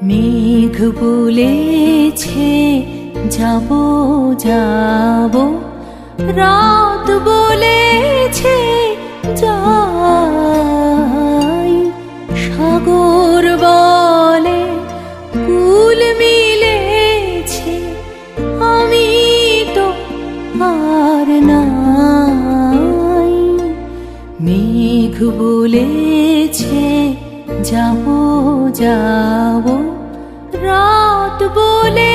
মেঘ বলেছে যাব যাব, রাত বলেছে যাই, সাগর বলে কুল মিলেছে, আমি তো আর নাই। মেঘ বলেছে যাব যাব, রাত বলে